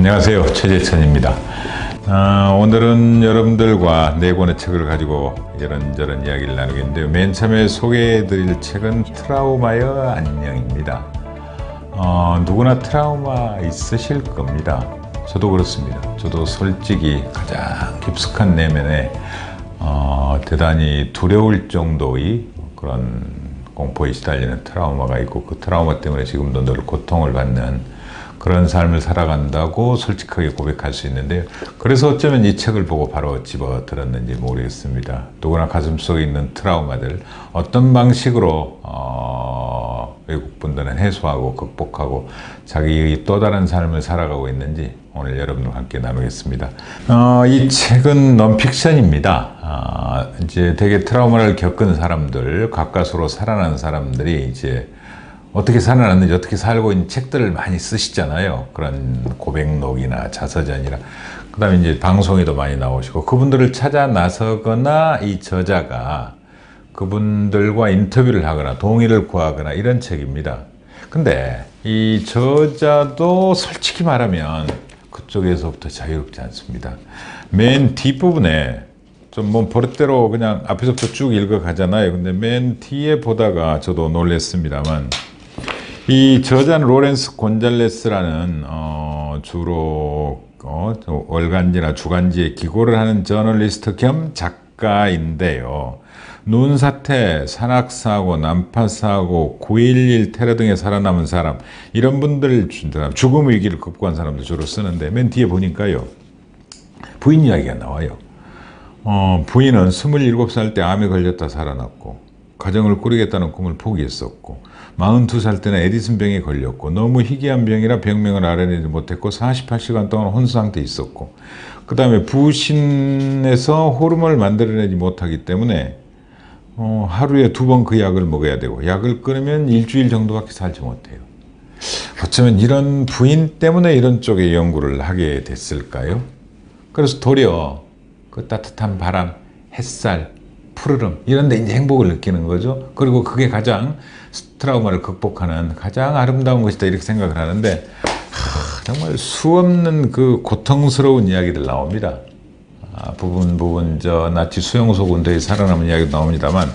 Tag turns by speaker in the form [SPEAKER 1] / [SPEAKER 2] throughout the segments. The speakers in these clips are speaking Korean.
[SPEAKER 1] 안녕하세요, 최재천입니다. 오늘은 여러분들과 네 권의 책을 가지고 이런저런 이야기를 나누겠는데요. 맨 처음에 소개해드릴 책은 트라우마여 안녕입니다. 누구나 트라우마 있으실 겁니다. 저도 그렇습니다. 저도 솔직히 가장 깊숙한 내면에 대단히 두려울 정도의 그런 공포에 시달리는 트라우마가 있고, 그 트라우마 때문에 지금도 늘 고통을 받는 그런 삶을 살아간다고 솔직하게 고백할 수 있는데요. 그래서 어쩌면 이 책을 보고 바로 집어들었는지 모르겠습니다. 누구나 가슴속에 있는 트라우마들 어떤 방식으로 외국분들은 해소하고 극복하고 자기의 또 다른 삶을 살아가고 있는지 오늘 여러분과 함께 나누겠습니다. 이 책은 넌픽션입니다. 이제 되게 트라우마를 겪은 사람들, 가까스로 살아난 사람들이 이제 어떻게 살아났는지, 어떻게 살고 있는 책들을 많이 쓰시잖아요. 그런 고백록이나 자서전이나. 그 다음에 이제 방송에도 많이 나오시고, 그분들을 찾아 나서거나 이 저자가 그분들과 인터뷰를 하거나 동의를 구하거나 이런 책입니다. 근데 이 저자도 솔직히 말하면 그쪽에서부터 자유롭지 않습니다. 맨 뒷부분에 좀 뭐 버릇대로 그냥 앞에서부터 쭉 읽어 가잖아요. 근데 맨 뒤에 보다가 저도 놀랬습니다만, 이 저자는 로렌스 곤잘레스라는 주로 월간지나 주간지에 기고를 하는 저널리스트 겸 작가인데요. 눈사태, 산악사고, 난파사고, 9.11 테러 등에 살아남은 사람, 이런 분들, 죽음 위기를 극복한 사람들 주로 쓰는데, 맨 뒤에 보니까요, 부인 이야기가 나와요. 부인은 27살 때 암에 걸렸다 살아났고, 가정을 꾸리겠다는 꿈을 포기했었고, 42살 때는 에디슨병에 걸렸고, 너무 희귀한 병이라 병명을 알아내지 못했고 48시간 동안 혼수상태에 있었고, 그 다음에 부신에서 호르몬을 만들어내지 못하기 때문에 하루에 2번 그 약을 먹어야 되고, 약을 끊으면 일주일 정도밖에 살지 못해요. 어쩌면 이런 부인 때문에 이런 쪽에 연구를 하게 됐을까요? 그래서 도리어 그 따뜻한 바람, 햇살, 푸르름 이런 데 이제 행복을 느끼는 거죠. 그리고 그게 가장 트라우마를 극복하는 가장 아름다운 것이다, 이렇게 생각을 하는데, 정말 수없는 그 고통스러운 이야기들 나옵니다. 부분 저 나치 수용소 군대에 살아남은 이야기도 나옵니다만,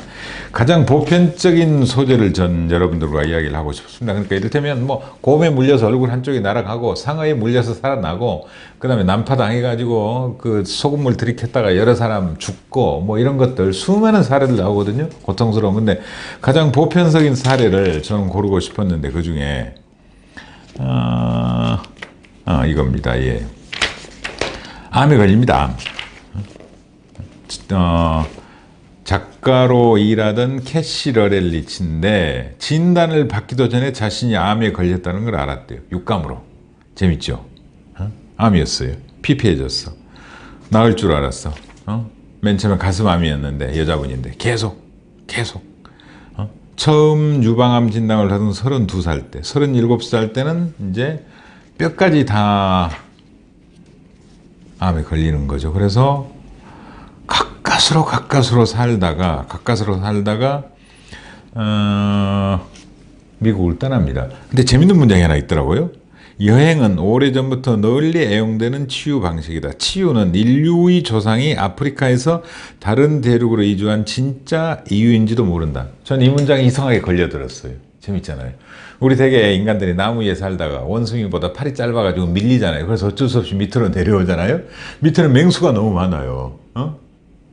[SPEAKER 1] 가장 보편적인 소재를 전 여러분들과 이야기를 하고 싶습니다. 그러니까 이를테면 뭐 곰에 물려서 얼굴 한쪽이 날아가고, 상어에 물려서 살아나고, 그 다음에 난파 당해가지고 그 소금물 들이켰다가 여러 사람 죽고, 뭐 이런 것들 수많은 사례들 나오거든요. 고통스러운. 근데 가장 보편적인 사례를 저는 고르고 싶었는데, 그 중에 이겁니다. 예. 암에 걸립니다. 작가로 일하던 캐시 러렐리치인데, 진단을 받기도 전에 자신이 암에 걸렸다는 걸 알았대요. 육감으로. 재밌죠? 암이었어요. 피폐해졌어. 나을 줄 알았어. 맨 처음에 가슴암이었는데, 여자분인데 계속 처음 유방암 진단을 받은 32살 때, 37살 때는 이제 뼈까지 다 암에 걸리는 거죠. 그래서 가까스로 살다가 미국을 떠납니다. 근데 재밌는 문장이 하나 있더라고요. 여행은 오래전부터 널리 애용되는 치유 방식이다. 치유는 인류의 조상이 아프리카에서 다른 대륙으로 이주한 진짜 이유인지도 모른다. 전 이 문장이 이상하게 걸려들었어요. 재밌잖아요. 우리 되게 인간들이 나무 위에 살다가 원숭이보다 팔이 짧아가지고 밀리잖아요. 그래서 어쩔 수 없이 밑으로 내려오잖아요. 밑에는 맹수가 너무 많아요.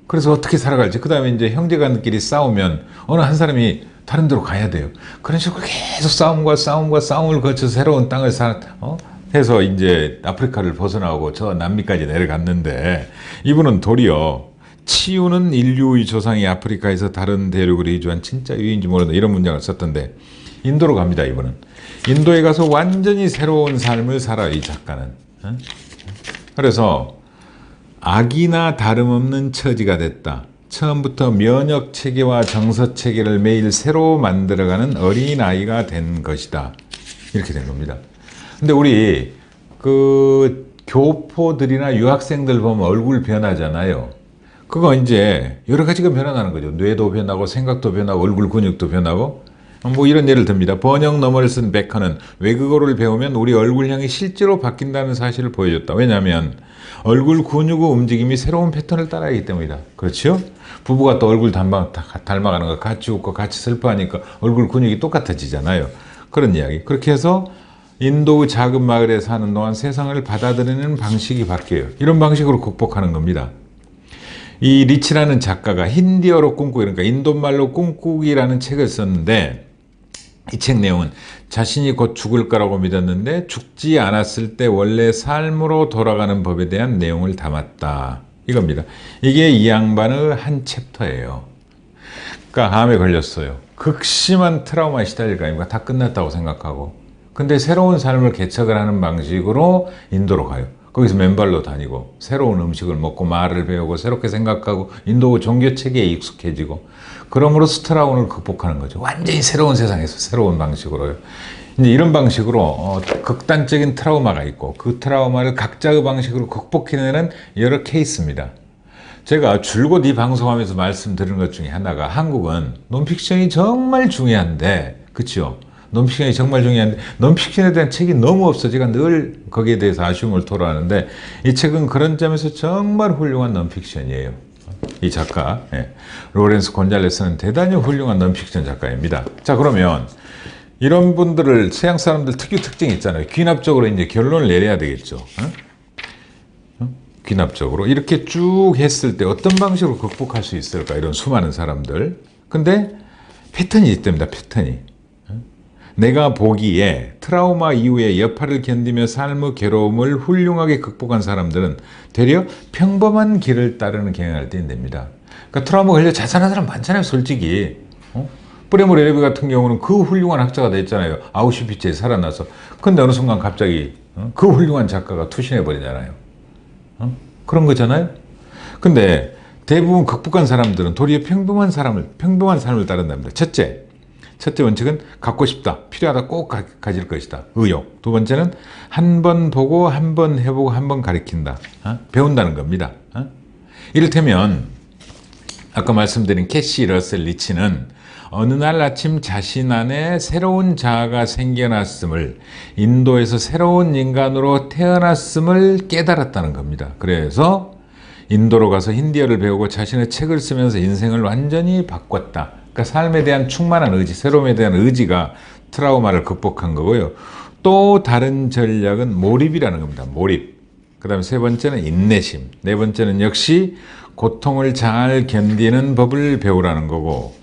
[SPEAKER 1] 그래서 어떻게 살아갈지. 그 다음에 이제 형제간끼리 싸우면 어느 한 사람이 다른 데로 가야 돼요. 그런 식으로 계속 싸움을 거쳐서 새로운 땅을 해서 이제 아프리카를 벗어나고 저 남미까지 내려갔는데, 이분은 도리어 치유는 인류의 조상이 아프리카에서 다른 대륙으로 이주한 진짜 이유인지 모른다, 이런 문장을 썼던데, 인도로 갑니다. 이분은 인도에 가서 완전히 새로운 삶을 살아, 이 작가는. 그래서 아기나 다름없는 처지가 됐다. 처음부터 면역 체계와 정서 체계를 매일 새로 만들어가는 어린아이가 된 것이다. 이렇게 된 겁니다. 근데 우리 그 교포들이나 유학생들 보면 얼굴 변하잖아요. 그거 이제 여러 가지가 변화가는 거죠. 뇌도 변하고 생각도 변하고 얼굴 근육도 변하고 뭐 이런 예를 듭니다. 번역 너머를 쓴 베커는 외국어를 배우면 우리 얼굴형이 실제로 바뀐다는 사실을 보여줬다. 왜냐하면 얼굴 근육의 움직임이 새로운 패턴을 따라하기 때문이다. 그렇죠? 부부가 또 얼굴 닮아가는 거 같이 웃고 같이 슬퍼하니까 얼굴 근육이 똑같아지잖아요. 그런 이야기. 그렇게 해서 인도의 작은 마을에 사는 동안 세상을 받아들이는 방식이 바뀌어요. 이런 방식으로 극복하는 겁니다. 이 리치라는 작가가 힌디어로 꿈꾸기, 그러니까 인도말로 꿈꾸기라는 책을 썼는데 이 책 내용은 자신이 곧 죽을 거라고 믿었는데 죽지 않았을 때 원래 삶으로 돌아가는 법에 대한 내용을 담았다. 이겁니다. 이게 이 양반의 한 챕터예요. 그러니까 암에 걸렸어요. 극심한 트라우마에 시달릴 거 아닙니까? 다 끝났다고 생각하고. 근데 새로운 삶을 개척을 하는 방식으로 인도로 가요. 거기서 맨발로 다니고 새로운 음식을 먹고 말을 배우고 새롭게 생각하고 인도 종교 체계에 익숙해지고 그럼으로써 트라우마를 극복하는 거죠. 완전히 새로운 세상에서 새로운 방식으로요. 이제 이런 방식으로 극단적인 트라우마가 있고 그 트라우마를 각자의 방식으로 극복해내는 여러 케이스입니다. 제가 줄곧 이 방송하면서 말씀드리는 것 중에 하나가 한국은 논픽션이 정말 중요한데, 그렇죠? 논픽션이 정말 중요한데 논픽션에 대한 책이 너무 없어. 제가 늘 거기에 대해서 아쉬움을 토로하는데 이 책은 그런 점에서 정말 훌륭한 논픽션이에요. 이 작가 로렌스 곤잘레스는 대단히 훌륭한 논픽션 작가입니다. 자, 그러면 이런 분들을 서양 사람들 특유 특징이 있잖아요. 귀납적으로 이제 결론을 내려야 되겠죠. 귀납적으로 이렇게 쭉 했을 때 어떤 방식으로 극복할 수 있을까, 이런 수많은 사람들. 근데 패턴이 있답니다. 패턴이. 내가 보기에 트라우마 이후에 여파를 견디며 삶의 괴로움을 훌륭하게 극복한 사람들은 되려 평범한 길을 따르는 경향을 띈답니다. 그러니까 트라우마 걸려 자살한 사람 많잖아요, 솔직히. 프레모 레르비 같은 경우는 그 훌륭한 학자가 됐잖아요. 아우슈비츠에 살아나서. 근데 어느 순간 갑자기 그 훌륭한 작가가 투신해버리잖아요. 그런 거잖아요. 근데 대부분 극복한 사람들은 도리어 평범한 삶을 따른답니다. 첫째 원칙은 갖고 싶다, 필요하다, 꼭 가질 것이다. 의욕. 두 번째는 한 번 보고 한 번 해보고 한 번 가르친다. 배운다는 겁니다. 이를테면 아까 말씀드린 캐시 러셀 리치는 어느 날 아침 자신 안에 새로운 자아가 생겨났음을, 인도에서 새로운 인간으로 태어났음을 깨달았다는 겁니다. 그래서 인도로 가서 힌디어를 배우고 자신의 책을 쓰면서 인생을 완전히 바꿨다. 그러니까 삶에 대한 충만한 의지, 새로움에 대한 의지가 트라우마를 극복한 거고요. 또 다른 전략은 몰입이라는 겁니다. 몰입. 그 다음에 세 번째는 인내심. 네 번째는 역시 고통을 잘 견디는 법을 배우라는 거고,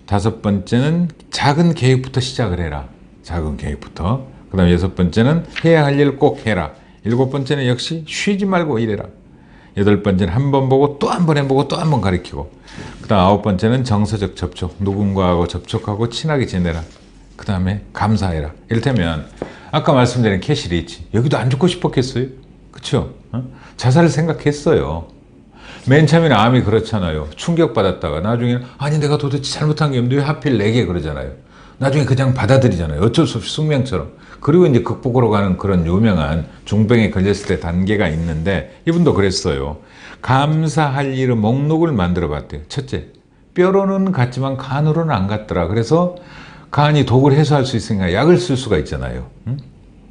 [SPEAKER 1] 다섯 번째는 작은 계획부터 시작을 해라. 작은 계획부터. 그 다음에 여섯 번째는 해야 할 일을 꼭 해라. 일곱 번째는 역시 쉬지 말고 일해라. 여덟 번째는 한 번 보고 또 한 번 해보고 또 한 번 가르치고, 그 다음 아홉 번째는 정서적 접촉, 누군가하고 접촉하고 친하게 지내라. 그 다음에 감사해라. 이를테면 아까 말씀드린 캐시 리치, 여기도 안 죽고 싶었겠어요? 그쵸? 자살을 생각했어요. 맨 처음에는 암이 그렇잖아요. 충격받았다가 나중에는 아니 내가 도대체 잘못한 게 없는데 왜 하필 내게 그러잖아요. 나중에 그냥 받아들이잖아요. 어쩔 수 없이 숙명처럼. 그리고 이제 극복으로 가는 그런 유명한 중병에 걸렸을 때 단계가 있는데 이분도 그랬어요. 감사할 일의 목록을 만들어 봤대요. 첫째, 뼈로는 같지만 간으로는 안 같더라. 그래서 간이 독을 해소할 수 있으니까 약을 쓸 수가 있잖아요.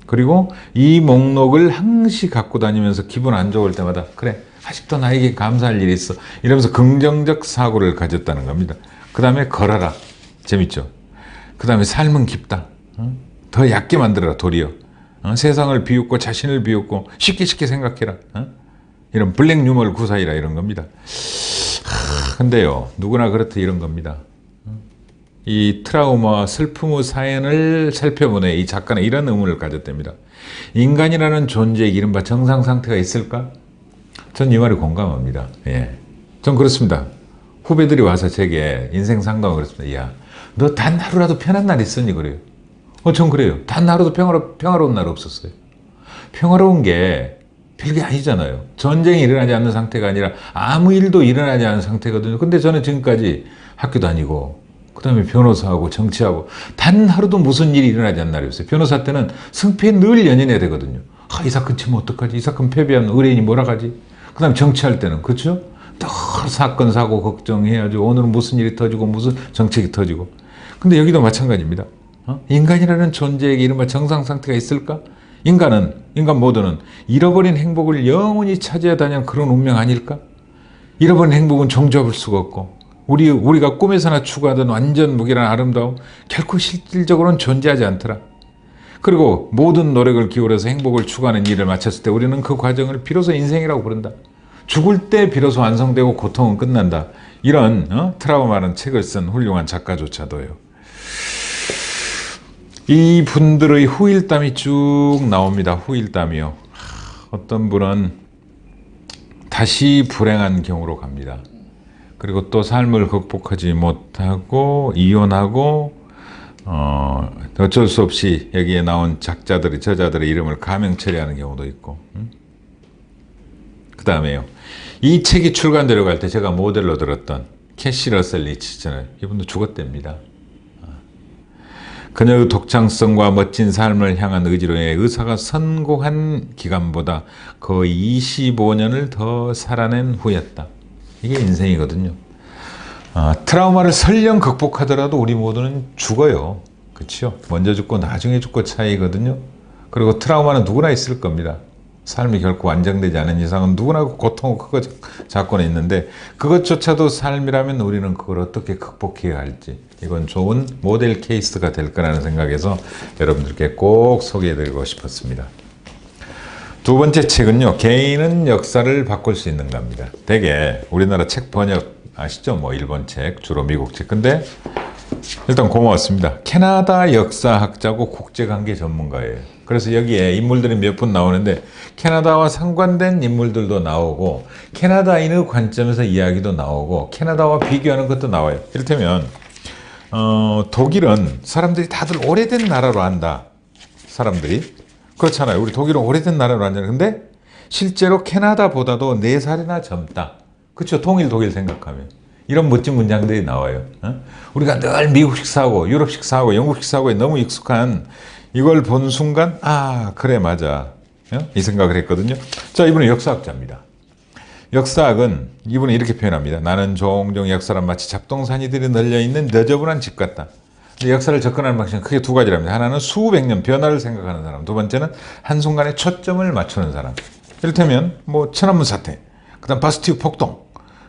[SPEAKER 1] 그리고 이 목록을 항시 갖고 다니면서 기분 안 좋을 때마다 그래, 아직도 나에게 감사할 일이 있어, 이러면서 긍정적 사고를 가졌다는 겁니다. 그 다음에 걸어라. 재밌죠? 그 다음에 삶은 깊다. 더 얕게 만들어라. 도리어 세상을 비웃고 자신을 비웃고 쉽게 생각해라. 이런 블랙 유머를 구사해라, 이런 겁니다. 근데요, 누구나 그렇듯 이런 겁니다. 이 트라우마와 슬픔의 사연을 살펴보네 이 작가는 이런 의문을 가졌답니다. 인간이라는 존재에게 이른바 정상 상태가 있을까? 전 이 말에 공감합니다. 예. 전 그렇습니다. 후배들이 와서 제게 인생 상담을 그랬습니다. 야, 너 단 하루라도 편한 날 있었니? 그래요. 전 그래요. 단 하루도 평화로운 날 없었어요. 평화로운 게 별게 아니잖아요. 전쟁이 일어나지 않는 상태가 아니라 아무 일도 일어나지 않은 상태거든요. 근데 저는 지금까지 학교 다니고 그 다음에 변호사하고 정치하고 단 하루도 무슨 일이 일어나지 않는 날이 없어요. 변호사 때는 승패에 늘 연연해야 되거든요. 이 사건 치면 어떡하지? 이 사건 패배하면 의뢰인이 뭐라 하지? 그 다음에 정치할 때는, 그렇죠? 늘 사건 사고 걱정해야죠. 오늘은 무슨 일이 터지고 무슨 정책이 터지고. 근데 여기도 마찬가지입니다. 인간이라는 존재에게 이른바 정상 상태가 있을까? 인간 모두는 잃어버린 행복을 영원히 찾아야 하는 그런 운명 아닐까? 잃어버린 행복은 종잡을 수가 없고 우리가 꿈에서나 추구하던 완전 무결한 아름다움 결코 실질적으로는 존재하지 않더라. 그리고 모든 노력을 기울여서 행복을 추구하는 일을 마쳤을 때 우리는 그 과정을 비로소 인생이라고 부른다. 죽을 때 비로소 완성되고 고통은 끝난다. 이런 트라우마라는 책을 쓴 훌륭한 작가조차도요. 이 분들의 후일담이 쭉 나옵니다. 후일담이요. 어떤 분은 다시 불행한 경우로 갑니다. 그리고 또 삶을 극복하지 못하고 이혼하고 어쩔 수 없이 여기에 나온 저자들의 이름을 가명 처리하는 경우도 있고. 그 다음에요. 이 책이 출간되려고 할 때 제가 모델로 들었던 캐시 러셀 리치 있잖아요. 이분도 죽었답니다. 그녀의 독창성과 멋진 삶을 향한 의지로 인해 의사가 선고한 기간보다 거의 25년을 더 살아낸 후였다. 이게 인생이거든요. 트라우마를 설령 극복하더라도 우리 모두는 죽어요. 그렇죠? 먼저 죽고 나중에 죽고 차이거든요. 그리고 트라우마는 누구나 있을 겁니다. 삶이 결코 안정되지 않은 이상은 누구나 고통을 크고 작고는 있는데 그것조차도 삶이라면 우리는 그걸 어떻게 극복해야 할지 이건 좋은 모델 케이스가 될 거라는 생각에서 여러분들께 꼭 소개해드리고 싶었습니다. 두 번째 책은요. 개인은 역사를 바꿀 수 있는가입니다. 되게 우리나라 책 번역 아시죠? 뭐 일본 책, 주로 미국 책. 근데 일단 고마웠습니다. 캐나다 역사학자고 국제관계 전문가예요. 그래서 여기에 인물들이 몇 분 나오는데 캐나다와 상관된 인물들도 나오고 캐나다인의 관점에서 이야기도 나오고 캐나다와 비교하는 것도 나와요. 이를테면 독일은 사람들이 다들 오래된 나라로 안다. 사람들이 그렇잖아요. 우리 독일은 오래된 나라로 안잖아요. 근데 실제로 캐나다보다도 4살이나 젊다. 그렇죠. 통일 독일 생각하면 이런 멋진 문장들이 나와요. 우리가 늘 미국식 사고, 유럽식 사고, 영국식 사고에 너무 익숙한 이걸 본 순간 그래 맞아 이 생각을 했거든요. 자, 이분은 역사학자입니다. 역사학은 이분은 이렇게 표현합니다. 나는 종종 역사란 마치 잡동사니들이 널려있는 너저분한 집 같다. 역사를 접근하는 방식은 크게 두 가지랍니다. 하나는 수백 년 변화를 생각하는 사람, 두 번째는 한순간에 초점을 맞추는 사람. 이를테면 뭐 천안문 사태, 그 다음 바스티유 폭동,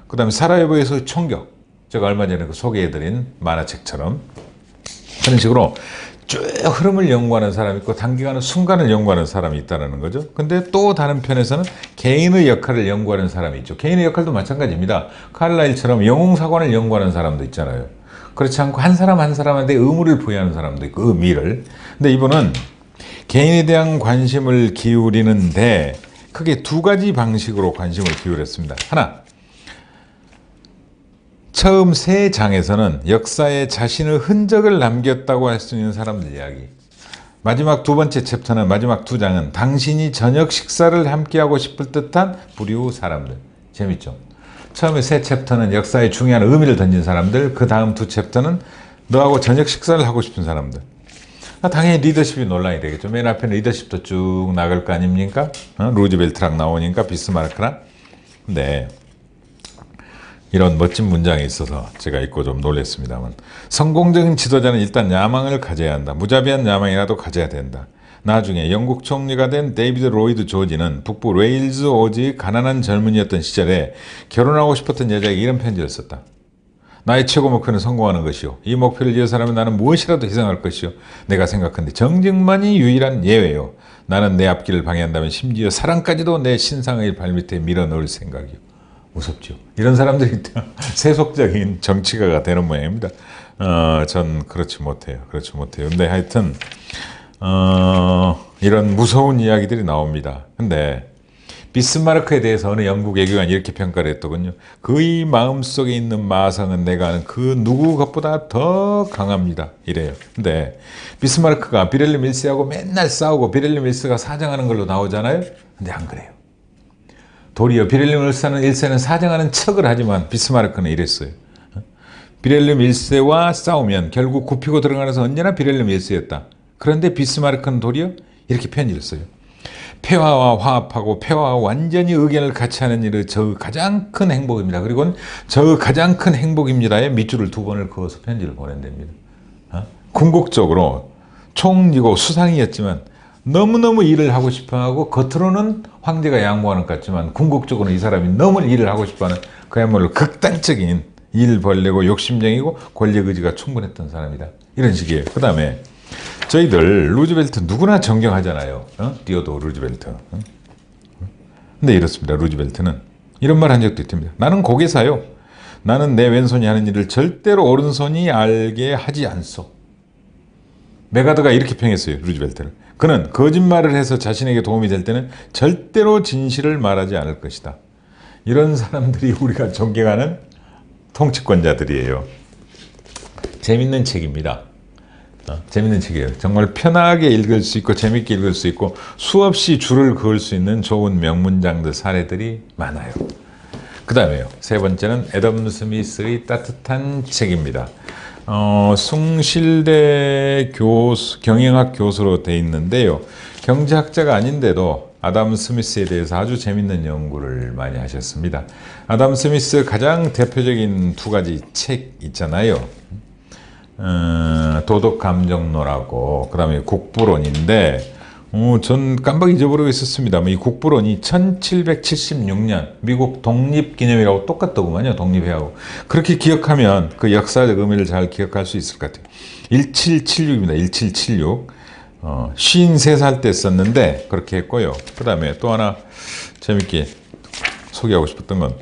[SPEAKER 1] 그 다음에 사라예보에서의 총격, 제가 얼마 전에 소개해드린 만화책처럼 그런 식으로 쭉 흐름을 연구하는 사람이 있고 단기간의 순간을 연구하는 사람이 있다는 거죠. 근데 또 다른 편에서는 개인의 역할을 연구하는 사람이 있죠. 개인의 역할도 마찬가지입니다. 칼라일처럼 영웅사관을 연구하는 사람도 있잖아요. 그렇지 않고 한 사람 한 사람한테 의무를 부여하는 사람도 있고 의미를. 근데 이분은 개인에 대한 관심을 기울이는데 크게 두 가지 방식으로 관심을 기울였습니다. 하나, 처음 3장에서는 역사에 자신의 흔적을 남겼다고 할 수 있는 사람들 이야기. 마지막 두 번째 챕터는 마지막 2장은 당신이 저녁 식사를 함께하고 싶을 듯한 부류 사람들. 재밌죠? 처음에 3챕터는 역사에 중요한 의미를 던진 사람들, 그 다음 2챕터는 너하고 저녁 식사를 하고 싶은 사람들. 당연히 리더십이 논란이 되겠죠. 맨 앞에는 리더십도 쭉 나갈 거 아닙니까? 루즈벨트랑 나오니까 비스마르크랑. 근데 이런 멋진 문장이 있어서 제가 읽고 좀 놀랐습니다만, 성공적인 지도자는 일단 야망을 가져야 한다. 무자비한 야망이라도 가져야 된다. 나중에 영국 총리가 된 데이비드 로이드 조지는 북부 웨일즈 오지의 가난한 젊은이였던 시절에 결혼하고 싶었던 여자에게 이런 편지를 썼다. 나의 최고 목표는 성공하는 것이요. 이 목표를 위해서라면 나는 무엇이라도 희생할 것이요. 내가 생각한데 정직만이 유일한 예외요. 나는 내 앞길을 방해한다면 심지어 사랑까지도 내 신상의 발밑에 밀어넣을 생각이요. 무섭죠. 이런 사람들이 세속적인 정치가가 되는 모양입니다. 전 그렇지 못해요. 근데 하여튼 이런 무서운 이야기들이 나옵니다. 근데 비스마르크에 대해서 어느 영국 외교관이 이렇게 평가를 했더군요. 그의 마음속에 있는 마성은 내가 아는 그 누구 것보다 더 강합니다. 이래요. 근데 비스마르크가 비렐리 밀스하고 맨날 싸우고 비렐리 밀스가 사정하는 걸로 나오잖아요. 근데 안 그래요. 도리어 비렐리 밀스는 일세는 사정하는 척을 하지만 비스마르크는 이랬어요. 비렐리 밀스와 싸우면 결국 굽히고 들어가면서 언제나 비렐리 밀스였다. 그런데 비스마르크는 도리어 이렇게 편지를 써요. 폐화와 화합하고 폐화와 완전히 의견을 같이 하는 일은 저 가장 큰 행복입니다. 그리고 저 가장 큰 행복입니다에 밑줄을 2번을 그어서 편지를 보낸답니다. 궁극적으로 총리고 수상이었지만 너무너무 일을 하고 싶어하고 겉으로는 황제가 양보하는 것 같지만 궁극적으로는 이 사람이 너무 일을 하고 싶어하는 그야말로 극단적인 일 벌레고 욕심쟁이고 권력 의지가 충분했던 사람이다. 이런 식이에요. 그 다음에 저희들 루즈벨트 누구나 존경하잖아요. 디오도 루즈벨트. 근데 이렇습니다. 루즈벨트는 이런 말 한 적도 있답니다. 나는 고개사요. 나는 내 왼손이 하는 일을 절대로 오른손이 알게 하지 않소. 메가드가 이렇게 평했어요. 루즈벨트를. 그는 거짓말을 해서 자신에게 도움이 될 때는 절대로 진실을 말하지 않을 것이다. 이런 사람들이 우리가 존경하는 통치권자들이에요. 재밌는 책입니다. 재밌는 책이에요. 정말 편하게 읽을 수 있고 재밌게 읽을 수 있고 수없이 줄을 그을 수 있는 좋은 명문장들 사례들이 많아요. 그 다음에요. 세 번째는 애덤 스미스의 따뜻한 책입니다. 숭실대 경영학 교수로 돼 있는데요. 경제학자가 아닌데도 아담 스미스에 대해서 아주 재밌는 연구를 많이 하셨습니다. 아담 스미스 가장 대표적인 두 가지 책 있잖아요. 도덕감정론하고 그 다음에 국부론인데 전 깜빡 잊어버리고 있었습니다. 이 국부론이 1776년 미국 독립기념이라고 똑같더구만요. 독립회하고. 그렇게 기억하면 그 역사적 의미를 잘 기억할 수 있을 것 같아요. 1776입니다. 1776. 53살 때 썼는데 그렇게 했고요. 그 다음에 또 하나 재밌게 소개하고 싶었던 건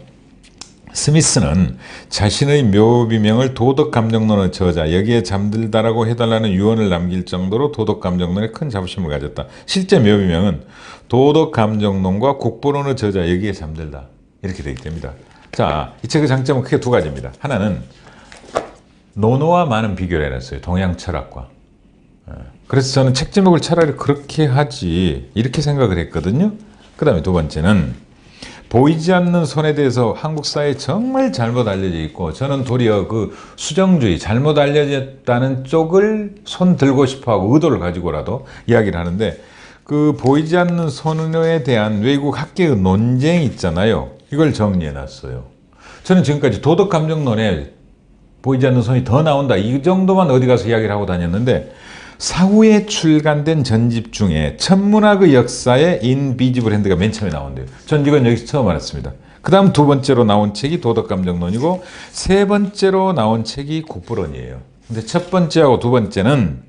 [SPEAKER 1] 스미스는 자신의 묘비명을 도덕감정론의 저자, 여기에 잠들다라고 해달라는 유언을 남길 정도로 도덕감정론에 큰 자부심을 가졌다. 실제 묘비명은 도덕감정론과 국부론의 저자, 여기에 잠들다. 이렇게 되어 있답니다. 자, 이 책의 장점은 크게 두 가지입니다. 하나는 노노와 많은 비교를 해놨어요. 동양 철학과. 그래서 저는 책 제목을 차라리 그렇게 하지 이렇게 생각을 했거든요. 그 다음에 두 번째는 보이지 않는 손에 대해서 한국 사회에 정말 잘못 알려져 있고 저는 도리어 그 수정주의, 잘못 알려졌다는 쪽을 손 들고 싶어하고 의도를 가지고라도 이야기를 하는데 그 보이지 않는 손에 대한 외국 학계의 논쟁이 있잖아요. 이걸 정리해놨어요. 저는 지금까지 도덕감정론에 보이지 않는 손이 더 나온다 이 정도만 어디 가서 이야기를 하고 다녔는데 사후에 출간된 전집 중에 천문학의 역사에 인비지블 핸드가 맨 처음에 나온대요. 전 이건 여기서 처음 알았습니다. 그 다음 두 번째로 나온 책이 도덕감정론이고 세 번째로 나온 책이 국부론이에요. 근데 첫 번째하고 두 번째는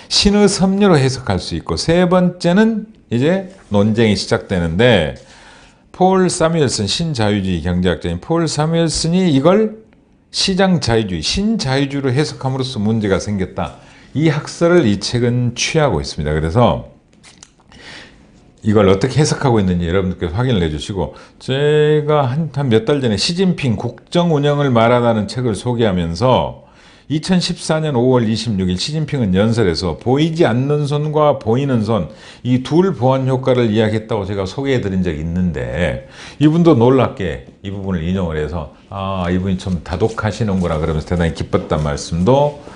[SPEAKER 1] 신의 섭리로 해석할 수 있고 세 번째는 이제 논쟁이 시작되는데 폴 사뮤엘슨 신자유주의 경제학자인 폴 사뮤엘슨이 이걸 시장 자유주의, 신자유주의로 해석함으로써 문제가 생겼다. 이 학설을 이 책은 취하고 있습니다. 그래서 이걸 어떻게 해석하고 있는지 여러분들께서 확인을 해주시고 제가 한 몇 달 전에 시진핑 국정 운영을 말하다는 책을 소개하면서 2014년 5월 26일 시진핑은 연설에서 보이지 않는 손과 보이는 손 이 둘 보완 효과를 이야기했다고 제가 소개해드린 적이 있는데 이분도 놀랍게 이 부분을 인용을 해서 이분이 좀 다독하시는구나 그러면서 대단히 기뻤단 말씀도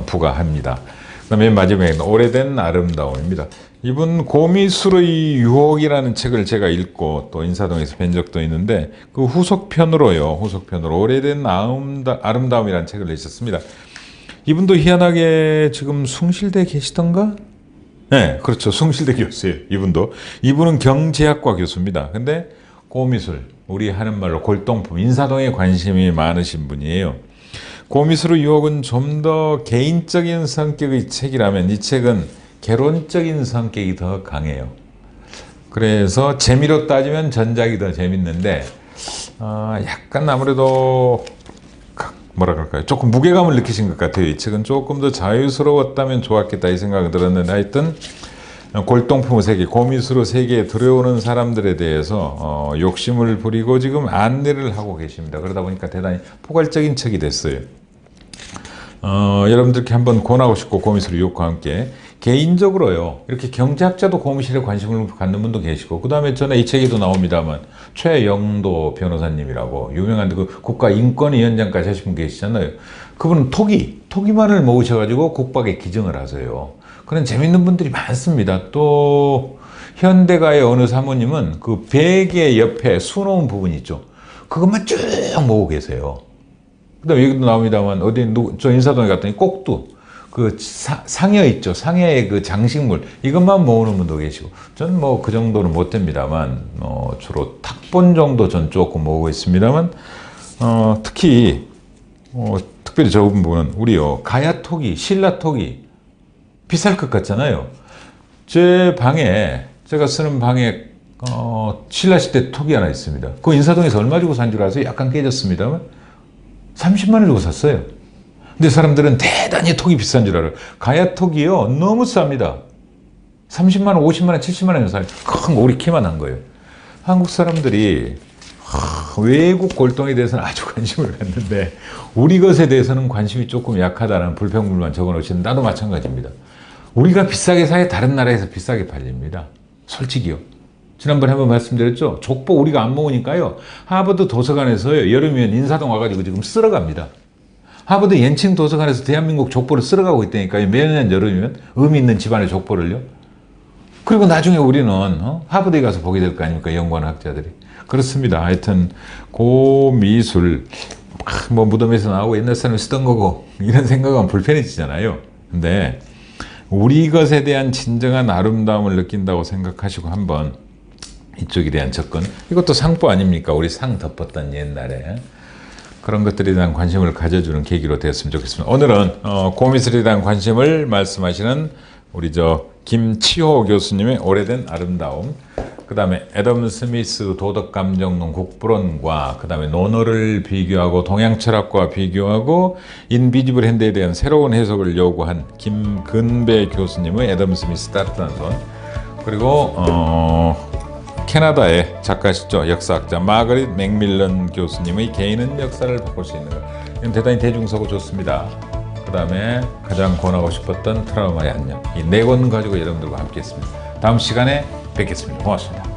[SPEAKER 1] 부과합니다. 그 다음에 마지막에 오래된 아름다움입니다. 이분 고미술의 유혹이라는 책을 제가 읽고 또 인사동에서 뵌 적도 있는데 그 후속편으로 오래된 아름다움이라는 책을 내셨습니다. 이분도 희한하게 지금 숭실대에 계시던가? 네, 그렇죠. 숭실대 교수예요. 이분은 경제학과 교수입니다. 근데 고미술, 우리 하는 말로 골동품, 인사동에 관심이 많으신 분이에요. 고미술의 유혹은 좀 더 개인적인 성격의 책이라면 이 책은 개론적인 성격이 더 강해요. 그래서 재미로 따지면 전작이 더 재밌는데 약간 아무래도 뭐라 그럴까요? 조금 무게감을 느끼신 것 같아요. 이 책은 조금 더 자유스러웠다면 좋았겠다 이 생각이 들었는데 하여튼 골동품 세계, 고미술의 세계에 들어오는 사람들에 대해서 욕심을 부리고 지금 안내를 하고 계십니다. 그러다 보니까 대단히 포괄적인 책이 됐어요. 여러분들께 한번 권하고 싶고 고미술의 유혹과 함께 개인적으로요. 이렇게 경제학자도 고미술에 관심을 갖는 분도 계시고 그 다음에 전에 이 책에도 나옵니다만 최영도 변호사님이라고 유명한 그 국가인권위원장까지 하신 분 계시잖아요. 그분은 토기만을 모으셔가지고 국박에 기증을 하세요. 그런 재밌는 분들이 많습니다. 또 현대가의 어느 사모님은 그 베개 옆에 수놓은 부분 있죠. 그것만 쭉 모으고 계세요. 그 다음에 여기도 나옵니다만 어디 저 인사동에 갔더니 꼭두 그 상여 있죠. 상여의 그 장식물 이것만 모으는 분도 계시고 저는 뭐 그 정도는 못 됩니다만 주로 탁본 정도 전 조금 모으고 있습니다만 특히 특별히 적은 분은 우리요 가야토기, 신라토기 비쌀 것 같잖아요. 제 방에 제가 쓰는 방에 신라시대 톡이 하나 있습니다. 그 인사동에서 얼마 주고 산 줄 아세요? 약간 깨졌습니다만 30만 원 주고 샀어요. 근데 사람들은 대단히 톡이 비싼 줄 알아요. 가야 톡이요 너무 쌉니다. 30만 원, 50만 원, 70만 원에 사요. 큰 오리 키만 한 거예요. 한국 사람들이 외국 골동에 대해서는 아주 관심을 갖는데 우리 것에 대해서는 관심이 조금 약하다는 불평불만 적어놓으시는 나도 마찬가지입니다. 우리가 비싸게 사야 다른 나라에서 비싸게 팔립니다. 솔직히요. 지난번에 한번 말씀드렸죠. 족보 우리가 안 모으니까요. 하버드 도서관에서요. 여름이면 인사동 와가지고 지금 쓸어갑니다. 하버드 옌칭 도서관에서 대한민국 족보를 쓸어가고 있다니까요. 매년 여름이면 의미 있는 집안의 족보를요. 그리고 나중에 우리는 하버드에 가서 보게 될 거 아닙니까? 연구하는 학자들이. 그렇습니다. 하여튼 고미술 뭐 무덤에서 나오고 옛날 사람이 쓰던 거고 이런 생각하면 불편해지잖아요. 근데 우리 것에 대한 진정한 아름다움을 느낀다고 생각하시고 한번 이쪽에 대한 접근 이것도 상보 아닙니까? 우리 상 덮었던 옛날에 그런 것들에 대한 관심을 가져주는 계기로 되었으면 좋겠습니다. 오늘은 고미술에 대한 관심을 말씀하시는 우리 김치호 교수님의 오래된 아름다움, 그 다음에 애덤 스미스 도덕감정론 국부론과 그 다음에 논어를 비교하고 동양철학과 비교하고 인비지블 핸드에 대한 새로운 해석을 요구한 김근배 교수님의 애덤 스미스 따뜻한 손, 그리고 캐나다의 작가시죠. 역사학자 마거릿 맥밀런 교수님의 개인은 역사를 바꿀 수 있는 것. 이건 대단히 대중서고 좋습니다. 그 다음에 가장 권하고 싶었던 트라우마의 안녕. 이 네 권 가지고 여러분들과 함께 했습니다. 다음 시간에 뵙겠습니다. 고맙습니다.